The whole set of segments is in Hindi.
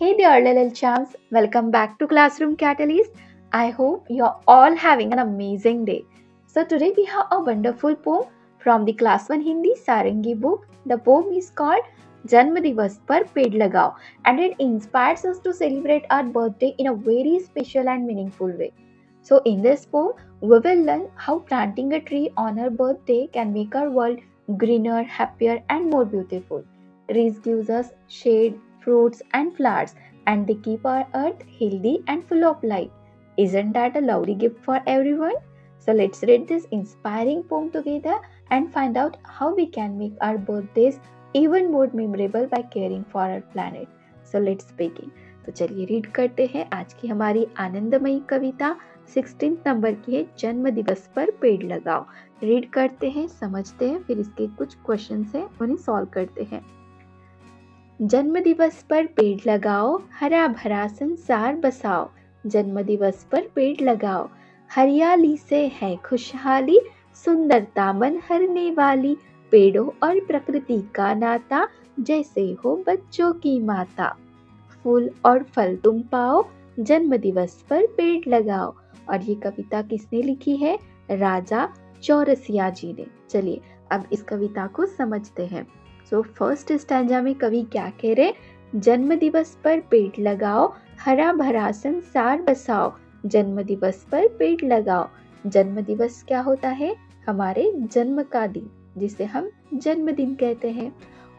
Hey there, little champs. Welcome back to Classroom Catalyst. I hope you're all having an amazing day. So, today we have a wonderful poem from the Class 1 Hindi Sarangi book. The poem is called Janma Divas Par Ped Lagao, and it inspires us to celebrate our birthday in a very special and meaningful way. So, in this poem, we will learn how planting a tree on our birthday can make our world greener, happier, and more beautiful. Trees gives us shade, fruits, and flowers, and they keep our earth healthy and full of life. Isn't that a lovely gift for everyone? So let's read this inspiring poem together and find out how we can make our birthdays even more memorable by caring for our planet. So let's begin. तो चलिए रीड करते हैं आज की हमारी आनंदमयी कविता 16 नंबर की है जन्म दिवस पर पेड़ लगाओ। रीड करते हैं, समझते हैं, फिर इसके कुछ क्वेश्चंस हैं उन्हें सॉल्व करते हैं। जन्म दिवस पर पेड़ लगाओ, हरा भरा संसार बसाओ। जन्म दिवस पर पेड़ लगाओ, हरियाली से है खुशहाली, सुंदरता मन हरने वाली। पेड़ों और प्रकृति का नाता जैसे हो बच्चों की माता। फूल और फल तुम पाओ, जन्म दिवस पर पेड़ लगाओ। और ये कविता किसने लिखी है? राजा चौरसिया जी ने। चलिए अब इस कविता को समझते हैं। सो फर्स्ट स्टैंजा में कवि क्या कह रहे? जन्म दिवस पर पेड़ लगाओ, हरा भरा संसार बसाओ। जन्म दिवस पर पेड़ लगाओ। जन्म दिवस क्या होता है? हमारे जन्म का दिन, जिसे हम जन्मदिन कहते हैं।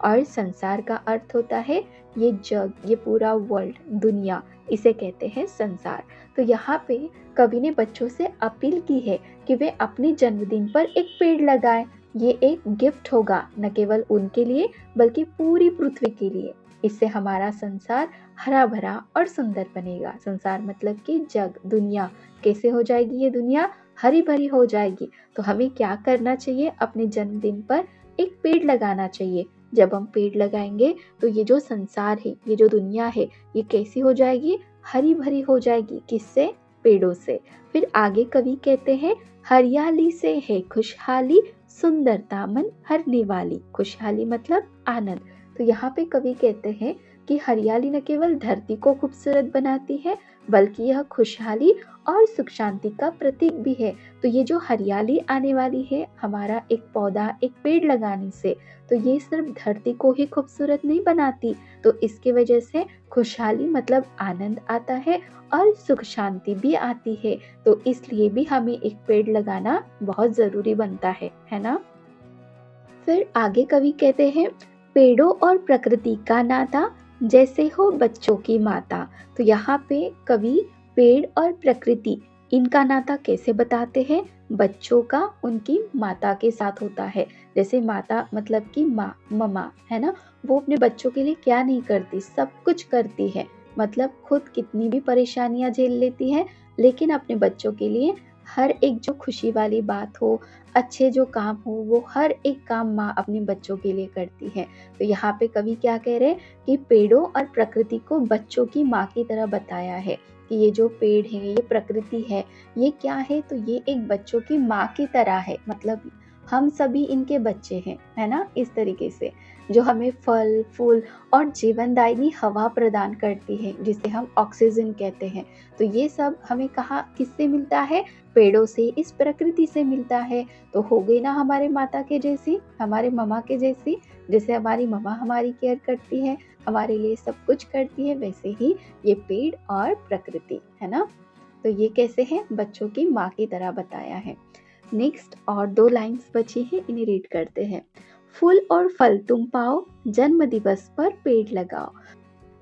और संसार का अर्थ होता है ये जग, ये पूरा वर्ल्ड, दुनिया, इसे कहते हैं संसार। तो यहाँ पे कवि ने बच्चों से अपील की है कि वे अपने जन्मदिन पर एक पेड़ लगाएं। ये एक गिफ्ट होगा न केवल उनके लिए बल्कि पूरी पृथ्वी के लिए। इससे हमारा संसार हरा भरा और सुंदर बनेगा। संसार मतलब कि जग, दुनिया। कैसे हो जाएगी ये दुनिया? हरी भरी हो जाएगी। तो हमें क्या करना चाहिए? अपने जन्मदिन पर एक पेड़ लगाना चाहिए। जब हम पेड़ लगाएंगे तो ये जो संसार है, ये जो दुनिया है, ये कैसी हो जाएगी? हरी भरी हो जाएगी। किससे? पेड़ों से। फिर आगे कवि कहते हैं हरियाली से है खुशहाली, सुंदरता मन हरने वाली। खुशहाली मतलब आनंद। तो यहाँ पे कवि कहते हैं कि हरियाली न केवल धरती को खूबसूरत बनाती है बल्कि यह खुशहाली और सुख शांति का प्रतीक भी है। तो ये जो हरियाली आने वाली है हमारा एक पौधा, एक पेड़ लगाने से, तो ये सिर्फ धरती को ही खूबसूरत नहीं बनाती, तो इसके वजह से खुशहाली मतलब आनंद आता है और सुख शांति भी आती है। तो इसलिए भी हमें एक पेड़ लगाना बहुत जरूरी बनता है ना? फिर आगे कवि कहते हैं पेड़ों और प्रकृति का नाता जैसे हो बच्चों की माता। तो यहाँ पे कवि पेड़ और प्रकृति, इनका नाता कैसे बताते हैं? बच्चों का उनकी माता के साथ होता है। जैसे माता मतलब कि माँ, मम्मा, है ना? वो अपने बच्चों के लिए क्या नहीं करती, सब कुछ करती है। मतलब खुद कितनी भी परेशानियां झेल लेती है लेकिन अपने बच्चों के लिए हर एक जो खुशी वाली बात हो, अच्छे जो काम हो, वो हर एक काम माँ अपने बच्चों के लिए करती है। तो यहाँ पे कवि क्या कह रहे हैं कि पेड़ों और प्रकृति को बच्चों की माँ की तरह बताया है कि ये जो पेड़ है, ये प्रकृति है, ये क्या है? तो ये एक बच्चों की माँ की तरह है। मतलब हम सभी इनके बच्चे हैं, है ना? इस तरीके से जो हमें फल, फूल और जीवनदायिनी हवा प्रदान करती है, जिसे हम ऑक्सीजन कहते हैं। तो ये सब हमें कहाँ, किससे मिलता है? पेड़ों से, इस प्रकृति से मिलता है। तो हो गई ना हमारे माता के जैसी, हमारे मम्मा के जैसी। जैसे हमारी मम्मा हमारी केयर करती है, हमारे लिए सब कुछ करती है, वैसे ही ये पेड़ और प्रकृति, है ना? तो ये कैसे है? बच्चों की माँ की तरह बताया है। नेक्स्ट और 2 लाइन्स बची हैं, इन्हें रीड करते हैं। फूल और फल तुम पाओ, जन्म दिवस पर पेड़ लगाओ।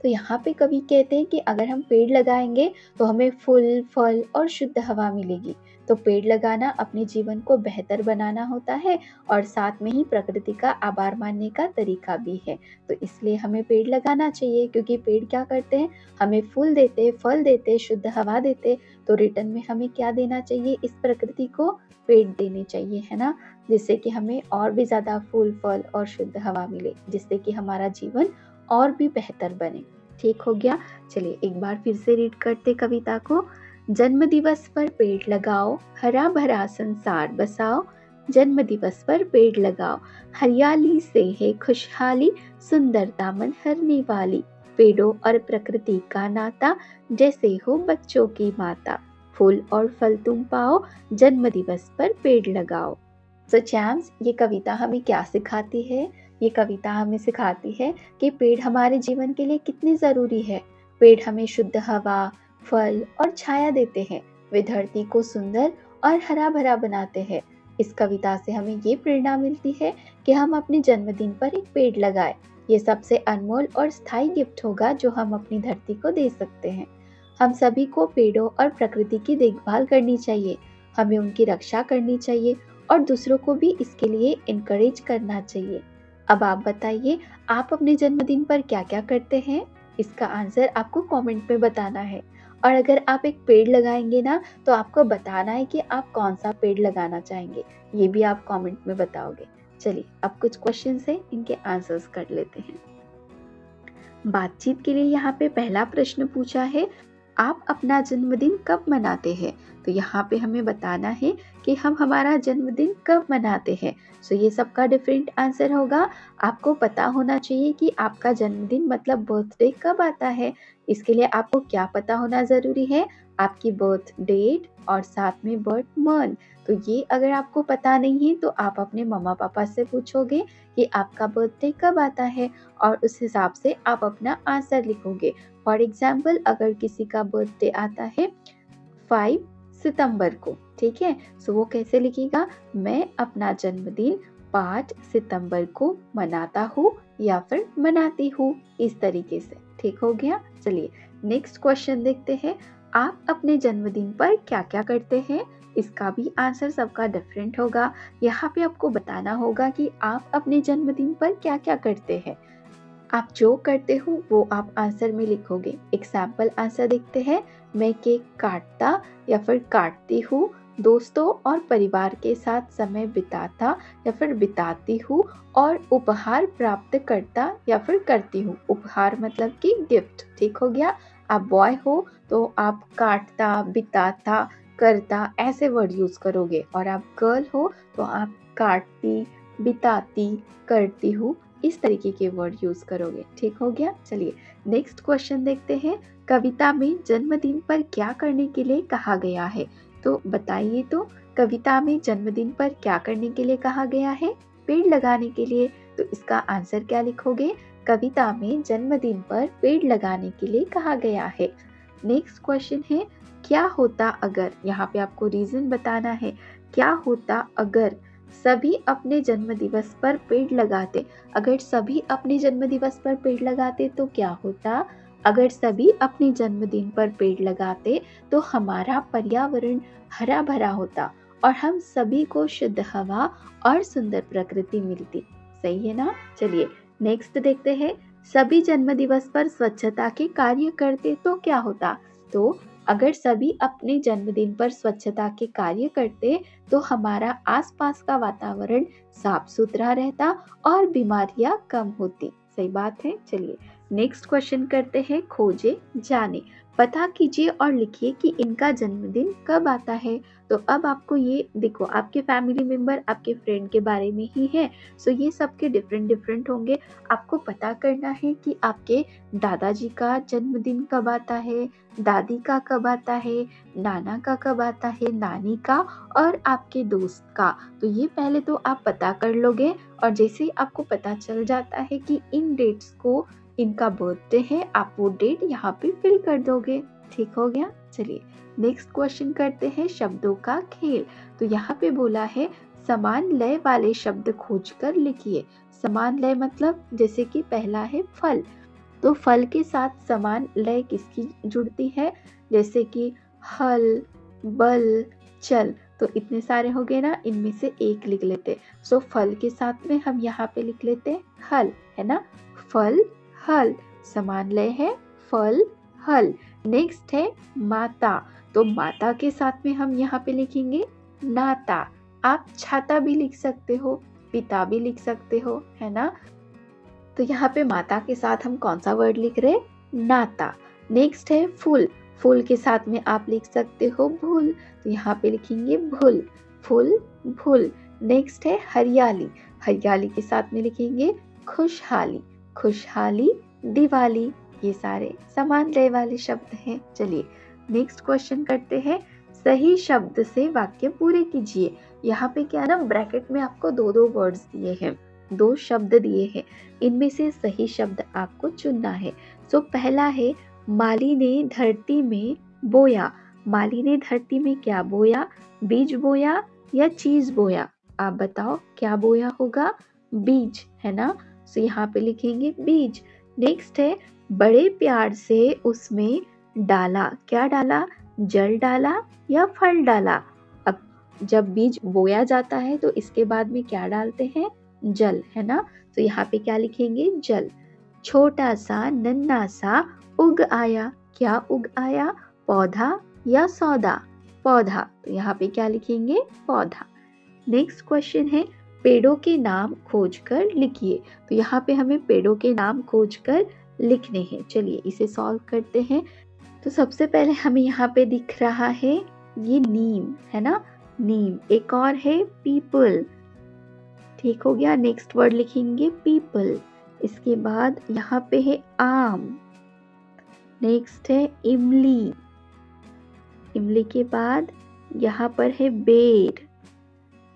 तो यहाँ पे कवि कहते हैं कि अगर हम पेड़ लगाएंगे तो हमें फूल, फल और शुद्ध हवा मिलेगी। तो पेड़ लगाना अपने जीवन को बेहतर बनाना होता है और साथ में ही प्रकृति का आभार मानने का तरीका भी है। तो इसलिए हमें पेड़ लगाना चाहिए, क्योंकि पेड़ क्या करते हैं? हमें फूल देते, फल देते, शुद्ध हवा देते। तो रिटर्न में हमें क्या देना चाहिए? इस प्रकृति को पेड़ देने चाहिए, है ना? जिससे कि हमें और भी ज्यादा फूल, फल और शुद्ध हवा मिले, जिससे कि हमारा जीवन और भी बेहतर बने। ठीक हो गया? चलिए एक बार फिर से रीड करते कविता को। जन्म दिवस पर पेड़ लगाओ, हरा भरा संसार बसाओ। जन्म दिवस पर पेड़ लगाओ, हरियाली से है खुशहाली, सुंदरता मन हरने वाली। पेड़ों और प्रकृति का नाता, जैसे हो बच्चों की माता। फूल और फल तुम पाओ, जन्म दिवस पर पेड़ लगाओ। सो चैम्स, ये कविता हमें क्या सिखाती है? ये कविता हमें सिखाती है कि पेड़ हमारे जीवन के लिए कितनी ज़रूरी है। पेड़ हमें शुद्ध हवा, फल और छाया देते हैं। वे धरती को सुंदर और हरा भरा बनाते हैं। इस कविता से हमें ये प्रेरणा मिलती है कि हम अपने जन्मदिन पर एक पेड़ लगाएं। ये सबसे अनमोल और स्थायी गिफ्ट होगा जो हम अपनी धरती को दे सकते हैं। हम सभी को पेड़ों और प्रकृति की देखभाल करनी चाहिए। हमें उनकी रक्षा करनी चाहिए और दूसरों को भी इसके लिए इनकरेज करना चाहिए। अब आप बताइए, आप अपने जन्मदिन पर क्या क्या करते हैं? इसका आंसर आपको कमेंट में बताना है। और अगर आप एक पेड़ लगाएंगे ना, तो आपको बताना है कि आप कौन सा पेड़ लगाना चाहेंगे। ये भी आप कमेंट में बताओगे। चलिए, अब कुछ क्वेश्चन है, इनके आंसर्स कर लेते हैं। बातचीत के लिए यहाँ पे पहला प्रश्न पूछा है, आप अपना जन्मदिन कब मनाते हैं? तो यहाँ पे हमें बताना है कि हम हमारा जन्मदिन कब मनाते हैं। सो ये सबका डिफरेंट आंसर होगा। आपको पता होना चाहिए कि आपका जन्मदिन मतलब बर्थडे कब आता है। इसके लिए आपको क्या पता होना ज़रूरी है? आपकी बर्थ डेट और साथ में बर्थ मंथ। तो ये अगर आपको पता नहीं है तो आप अपने मम्मा पापा से पूछोगे कि आपका बर्थडे कब आता है और उस हिसाब से आप अपना आंसर लिखोगे। फॉर एग्जाम्पल, अगर किसी का बर्थडे आता है 5 सितंबर को, ठीक है, सो वो कैसे लिखेगा? मैं अपना जन्मदिन 5 सितंबर को मनाता हूँ या फिर मनाती हूँ, इस तरीके से। ठीक हो गया? चलिए नेक्स्ट क्वेश्चन देखते हैं। आप अपने जन्मदिन पर क्या क्या करते हैं? इसका भी आंसर सबका डिफरेंट होगा। यहाँ पे आपको बताना होगा कि आप अपने जन्मदिन पर क्या क्या करते हैं। आप जो करते हो वो आप आंसर में लिखोगे। एग्जाम्पल आंसर देखते हैं। मैं केक काटता या फिर काटती हूँ, दोस्तों और परिवार के साथ समय बिताता या फिर बिताती हूँ, और उपहार प्राप्त करता या फिर करती हूँ। उपहार मतलब कि गिफ्ट। ठीक हो गया? आप बॉय हो तो आप काटता, बिताता, करता ऐसे वर्ड यूज करोगे, और आप गर्ल हो तो आप काटती, बिताती, करती हूँ इस तरीके के वर्ड यूज करोगे। ठीक हो गया? चलिए नेक्स्ट क्वेश्चन देखते हैं। कविता में जन्मदिन पर क्या करने के लिए कहा गया है? तो बताइए, तो कविता में जन्मदिन पर क्या करने के लिए कहा गया है? पेड़ लगाने के लिए। तो इसका आंसर क्या लिखोगे? कविता में जन्मदिन पर पेड़ लगाने के लिए कहा गया है। नेक्स्ट क्वेश्चन है, क्या होता अगर, यहाँ पे आपको रीजन बताना है। क्या होता अगर सभी अपने जन्म दिवस पर पेड़ लगाते? अगर सभी अपने जन्म दिवस पर पेड़ लगाते तो क्या होता? अगर सभी अपने जन्मदिन पर पेड़ लगाते तो हमारा पर्यावरण हरा भरा होता और हम सभी को शुद्ध हवा और सुंदर प्रकृति मिलती। सही है ना? चलिए नेक्स्ट देखते हैं। सभी जन्म दिवस पर स्वच्छता के कार्य करते तो क्या होता? तो अगर सभी अपने जन्मदिन पर स्वच्छता के कार्य करते तो हमारा आसपास का वातावरण साफ सुथरा रहता और बीमारियां कम होती। सही बात है। चलिए नेक्स्ट क्वेश्चन करते हैं। खोजे जाने, पता कीजिए और लिखिए कि इनका जन्मदिन कब आता है। तो अब आपको ये देखो, आपके फैमिली मेंबर आपके फ्रेंड के बारे में ही है, सो ये सबके डिफरेंट डिफरेंट होंगे। आपको पता करना है कि आपके दादाजी का जन्मदिन कब आता है, दादी का कब आता है, नाना का कब आता है, नानी का, और आपके दोस्त का। तो ये पहले तो आप पता कर लोगे, और जैसे ही आपको पता चल जाता है कि इन डेट्स को इनका बर्थडे है, आप वो डेट यहाँ पे फिल कर दोगे। ठीक हो गया? चलिए नेक्स्ट क्वेश्चन करते हैं। शब्दों का खेल। तो यहाँ पे बोला है समान लय वाले शब्द खोजकर लिखिए। समान लय मतलब जैसे कि पहला है फल, तो फल के साथ समान लय किसकी जुड़ती है? जैसे कि हल, बल, चल। तो इतने सारे हो गए ना, इनमें से एक लिख लेते। सो फल के साथ में हम यहाँ पे लिख लेते हल, है ना? फल, हल, समान लय है फल, हल। नेक्स्ट है माता। तो माता के साथ में हम यहाँ पे लिखेंगे नाता। आप छाता भी लिख सकते हो, पिता भी लिख सकते हो, है ना? तो यहाँ पे माता के साथ हम कौन सा वर्ड लिख रहे हैं? नाता। नेक्स्ट है फूल। फूल के साथ में आप लिख सकते हो भूल, तो यहाँ पे लिखेंगे भूल, फूल, भूल। नेक्स्ट है हरियाली। हरियाली के साथ में लिखेंगे खुशहाली, खुशहाली, दिवाली, ये सारे समान लय वाले शब्द हैं। चलिए नेक्स्ट क्वेश्चन करते हैं। सही शब्द से वाक्य पूरे कीजिए। यहाँ पे क्या ना, ब्रैकेट में आपको दो वर्ड्स दिए हैं, 2 शब्द दिए हैं, इनमें से सही शब्द आपको चुनना है। सो पहला है, माली ने धरती में बोया। माली ने धरती में क्या बोया? बीज बोया या चीज बोया? आप बताओ क्या बोया होगा? बीज, है ना। सो यहाँ पे लिखेंगे बीज। नेक्स्ट है, बड़े प्यार से उसमें डाला। क्या डाला? जल डाला या फल डाला? अब जब बीज बोया जाता है तो इसके बाद में क्या डालते हैं? जल, है ना। तो यहाँ पे क्या लिखेंगे? जल। छोटा सा नन्हा सा उग आया। क्या उग आया? पौधा या सौदा? पौधा। तो यहाँ पे क्या लिखेंगे? पौधा। नेक्स्ट क्वेश्चन है, पेड़ों के नाम खोजकर लिखिए। तो यहाँ पे हमें पेड़ों के नाम खोजकर लिखने हैं। चलिए इसे सॉल्व करते हैं। तो सबसे पहले हमें यहाँ पे दिख रहा है ये नीम, है ना, नीम। एक और है पीपल, ठीक हो गया। नेक्स्ट वर्ड लिखेंगे पीपल। इसके बाद यहाँ पे है आम। नेक्स्ट है इमली। इमली के बाद यहाँ पर है बेर।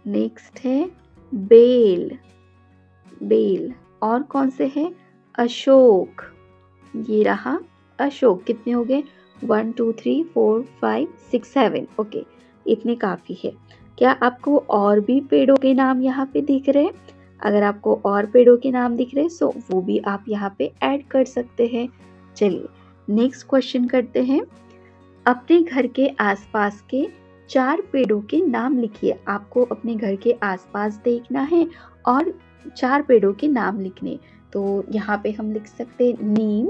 नेक्स्ट है बेल। बेल। और कौन से है? अशोक। ये रहा अशोक। कितने हो गए? 1 2 3 4 5 6 7। ओके, इतने काफी है। क्या आपको और भी पेड़ों के नाम यहाँ पे दिख रहे हैं? अगर आपको और पेड़ों के नाम दिख रहे हैं सो वो भी आप यहाँ पे ऐड कर सकते हैं। चलिए नेक्स्ट क्वेश्चन करते हैं। अपने घर के आसपास के 4 पेड़ों के नाम लिखिए। आपको अपने घर के आसपास देखना है और 4 पेड़ों के नाम लिखने। तो यहाँ पे हम लिख सकते हैं नीम,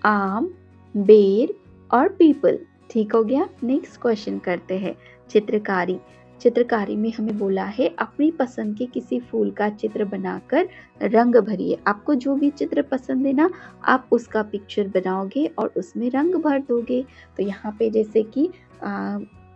आम, बेर और पीपल। ठीक हो गया। नेक्स्ट क्वेश्चन करते हैं। चित्रकारी। चित्रकारी में हमें बोला है अपनी पसंद के किसी फूल का चित्र बनाकर रंग भरिए। आपको जो भी चित्र पसंद है ना, आप उसका पिक्चर बनाओगे और उसमें रंग भर दोगे। तो यहाँ पे जैसे कि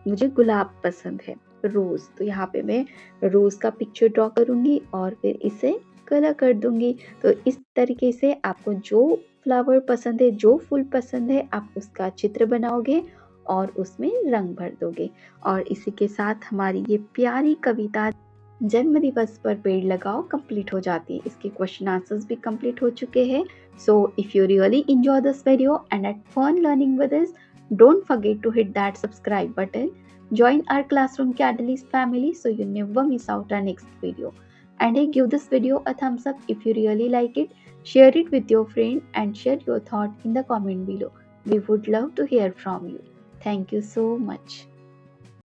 मुझे गुलाब पसंद है, रोज, तो यहाँ पे मैं रोज का पिक्चर ड्रॉ करूंगी और फिर इसे कलर कर दूंगी। तो इस तरीके से आपको जो फ्लावर पसंद है, जो फूल पसंद है, आप उसका चित्र बनाओगे और उसमें रंग भर दोगे। और इसी के साथ हमारी ये प्यारी कविता जन्म दिवस पर पेड़ लगाओ कंप्लीट हो जाती है। इसके क्वेश्चन आंसर्स भी कंप्लीट हो चुके हैं। So if you really enjoy this video and had fun learning with us, don't forget to hit that subscribe button. Join our Classroom Catalyst family so you never miss out our next video. And hey, give this video a thumbs up if you really like it. Share it with your friend and share your thought in the comment below. We would love to hear from you. Thank you so much.